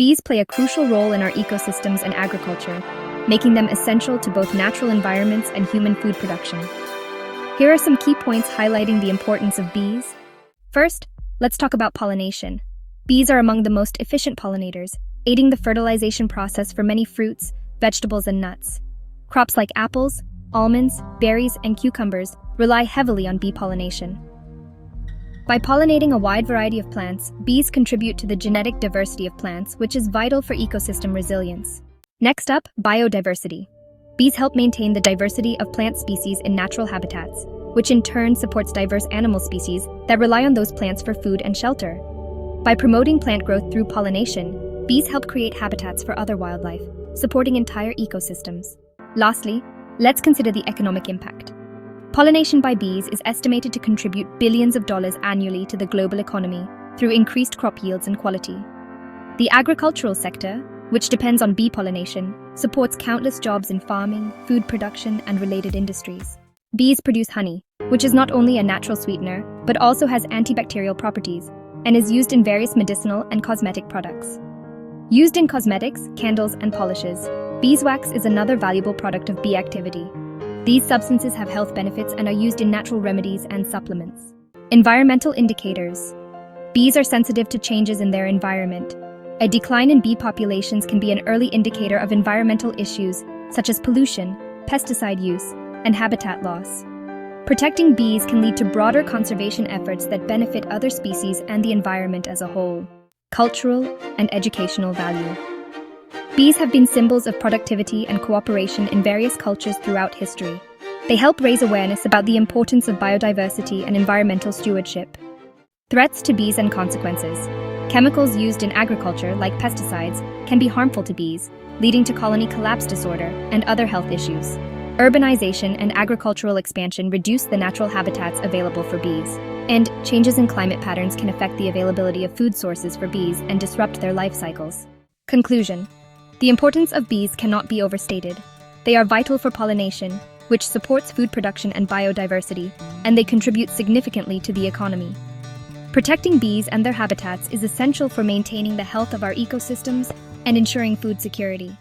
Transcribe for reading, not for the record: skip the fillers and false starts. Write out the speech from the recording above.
Bees play a crucial role in our ecosystems and agriculture, making them essential to both natural environments and human food production. Here are some key points highlighting the importance of bees. First, let's talk about pollination. Bees are among the most efficient pollinators, aiding the fertilization process for many fruits, vegetables, and nuts. Crops like apples, almonds, berries, and cucumbers rely heavily on bee pollination. By pollinating a wide variety of plants, bees contribute to the genetic diversity of plants, which is vital for ecosystem resilience. Next up, biodiversity. Bees help maintain the diversity of plant species in natural habitats, which in turn supports diverse animal species that rely on those plants for food and shelter. By promoting plant growth through pollination, bees help create habitats for other wildlife, supporting entire ecosystems. Lastly, let's consider the economic impact. Pollination by bees is estimated to contribute billions of dollars annually to the global economy through increased crop yields and quality. The agricultural sector, which depends on bee pollination, supports countless jobs in farming, food production, and related industries. Bees produce honey, which is not only a natural sweetener, but also has antibacterial properties and is used in various medicinal and cosmetic products. Used in cosmetics, candles, and polishes, beeswax is another valuable product of bee activity. These substances have health benefits and are used in natural remedies and supplements. Environmental indicators. Bees are sensitive to changes in their environment. A decline in bee populations can be an early indicator of environmental issues such as pollution, pesticide use, and habitat loss. Protecting bees can lead to broader conservation efforts that benefit other species and the environment as a whole. Cultural and educational value. Bees have been symbols of productivity and cooperation in various cultures throughout history. They help raise awareness about the importance of biodiversity and environmental stewardship. Threats to bees and consequences. Chemicals used in agriculture, like pesticides, can be harmful to bees, leading to colony collapse disorder and other health issues. Urbanization and agricultural expansion reduce the natural habitats available for bees. And changes in climate patterns can affect the availability of food sources for bees and disrupt their life cycles. Conclusion. The importance of bees cannot be overstated. They are vital for pollination, which supports food production and biodiversity, and they contribute significantly to the economy. Protecting bees and their habitats is essential for maintaining the health of our ecosystems and ensuring food security.